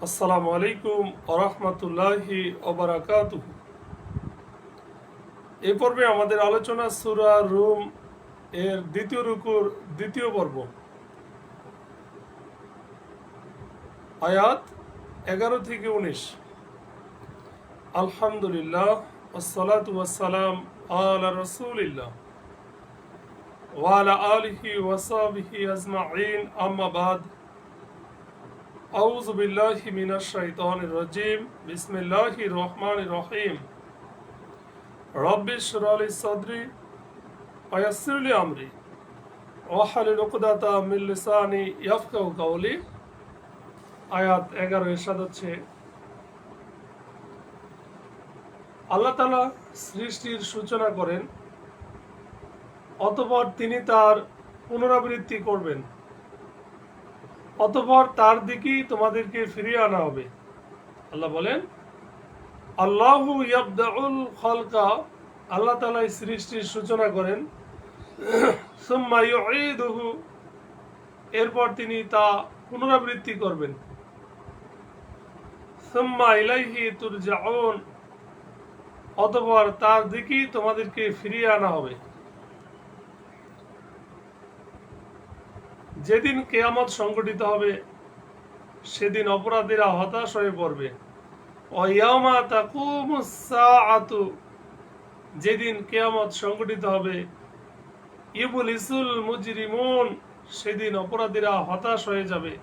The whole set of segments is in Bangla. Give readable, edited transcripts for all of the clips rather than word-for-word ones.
আসসালামু আলাইকুম ওরহমতুল্লাহি ওবারাকাতুহু। এই পর্বে আমাদের আলোচনা সূরা রুম এর দ্বিতীয় রুকুর দ্বিতীয় পর্ব, আয়াত 11 থেকে 19। আলহামদুলিল্লাহ ওয়াসসালাতু ওয়াসসালাম আলা রাসূলিল্লাহ ওয়া আলা আলিহি ওয়া সাহবিহি আজমাইন, আম্মা বাদ। আউযু বিল্লাহি মিনাশ শাইতানির রাজিম। বিসমিল্লাহির রহমানির রহিম। রব্বি ইশরাহ লি সাদরি ওয়া ইয়াসসির লি আমরি ওয়াহলুল উকদাতাম মিন লিসানি ইয়াফকাহু কাওলি। আয়াত 11 এরশাদ হচ্ছে, আল্লাহ তাআলা সৃষ্টির সূচনা করেন, অতঃপর তিনি তার পুনরাবৃত্তি করবেন, অতঃপর তার দিকেই তোমাদেরকে ফিরিয়ে আনা হবে। আল্লাহ বলেন, আল্লাহু ইয়াবদাউল খালকা, আল্লাহ তাআলা সৃষ্টির সূচনা করেন, সুম্মা ইউঈদুহু, এরপর তিনি তা পুনরাবৃত্তি করবেন, সুম্মা ইলাইহি তুরজাউন, অতঃপর তার দিকেই তোমাদেরকে ফিরিয়ে আনা হবে। যেদিন কিয়ামত সংঘটিত হবে সেদিন অপরাধীরা হতাশ হয়ে পড়বে। ওয়ায়াউমা তাকুমুস সাআতু, যেদিন কিয়ামত সংঘটিত হবে, ইবলিসুল মুজরিমুন, সেদিন অপরাধীরা হতাশ হয়ে যাবে।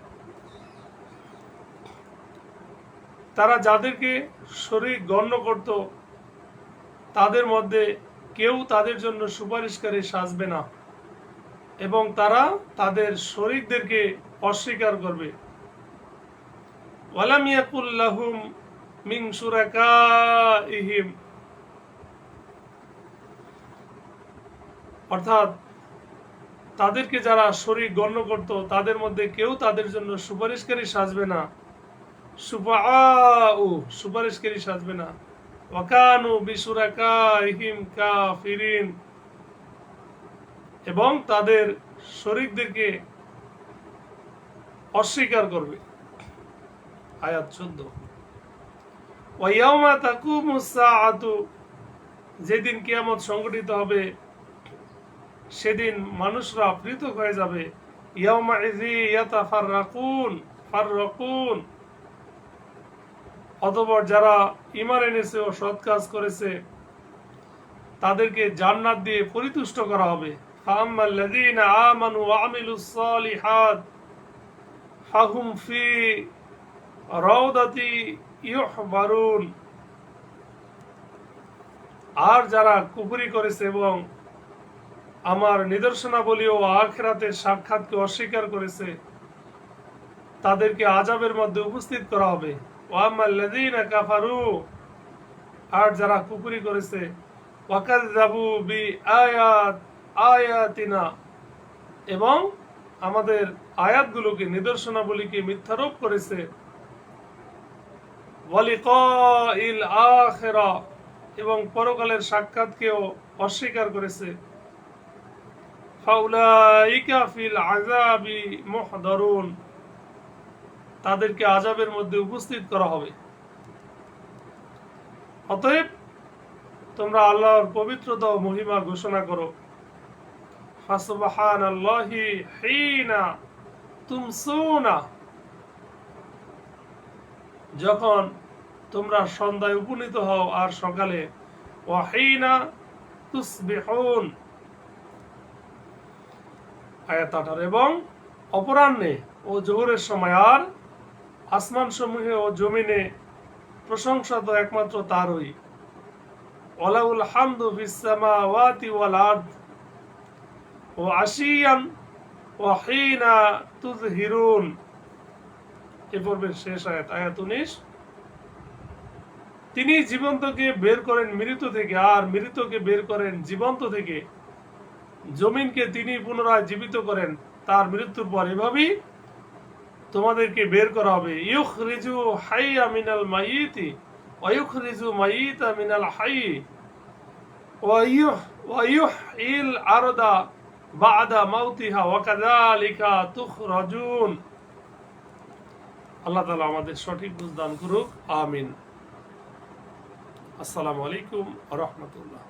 তারা যাদেরকে শরীক গণ্য করত তাদের মধ্যে কেউ তাদের জন্য সুপারিশকারী সাজবে না, এবং তারা তাদের শরীকদেরকে অস্বীকার করবে। ওয়ালাম ইয়াকুল লাহুম মিন শুরাকাইহিম, অর্থাৎ তাদেরকে যারা শরীক গণ্য করত তাদের মধ্যে কেউ তাদের জন্য সুপারিশকারী সাজবে না, শুফাআউ, সুপারিশকারী সাজবে না। ওয়াকানু বিশুরাকাইহিম কাফিরিন, এবং তাদের শরীকদেরকে অস্বীকার করবে। আয়াত 14। ওয়ায়াউমা তাকুমুস সাআতু, যেদিন কিয়ামত সংঘটিত হবে সেদিন মানুষরা পৃথক হয়ে যাবে। ইয়াউমাইযি ইয়াতাফাররাকুন, ফাররাকুন, অতঃপর যারা ঈমান এনেছে ও সৎ কাজ করেছে তাদেরকে জান্নাত দিয়ে পরিতুষ্ট করা হবে। ফাআম্মাল্লাযীনা আমানু ওয়া আমিলুস সালিহাত ফাহুম ফি রাউদাতি ইউহবারুন, আর যারা কুফরি করেছে এবং আমার নিদর্শনাবলী ও আখিরাতের সাক্ষাৎকে অস্বীকার করেছে তাদেরকে আযাবের মধ্যে উপস্থিত করা হবে। ওয়াম্মাল্লাযীনা কাফারু, আর যারা কুফরি করেছে, ওয়াকাযযাবু বিআয়াতিনা, এবং আমাদের আয়াতগুলোকে নিদর্শনাবলীকে মিথ্যারোপ করেছে, ওয়ালিকাইল আখিরা, এবং পরকালের সাক্ষাৎকেও অস্বীকার করেছে, ফাউলাইকা ফিল আযাবি মুহদারুন, তাদেরকে আযাবের মধ্যে উপস্থিত করা হবে। অতএব তোমরা আল্লাহর পবিত্রতা ও মহিমা ঘোষণা করো। ফাসুবহানাল্লাহি হিনা তুমসুনা, যখন তোমরা সন্ধ্যায় উপনীত হও আর সকালে, ওয়া হিনা তুসবিহুন। আয়াত 18। এবং অপরাহ্নে ও জোহরের সময়, আর আসমান সমূহে ও জমিনে প্রশংসা তো একমাত্র তারই। ওয়ালাউল হামদু ফিস সামাওয়াতি ওয়াল আরদ ওয়া আশিয়ান ওয়া হিনা তুযহিরুন। এই পর্বের শেষ আয়াত, আয়াত 19। তিনি জীবন্তকে বের করেন মৃত থেকে, আর মৃতকে বের করেন জীবন্ত থেকে। জমিনকে তিনি পুনরায় জীবিত করেন তার মৃত্যুর পর। এভাবেই তোমাদেরকে বের করা হবে। ইউখরিজু হাইয়া মিনাল মাইয়িতি ওয়া ইউখরিজু মাইয়িতা মিনাল হাইয়ি ওয়া ইউহইল আরদা বা'দা মাউতিহা ওয়া কাযালিকা তুখরাজুন। আল্লাহ তাআলা আমাদের সঠিক বুঝ দান করুক, আমিন। আসসালামু আলাইকুম ওয়া রাহমাতুল্লাহ।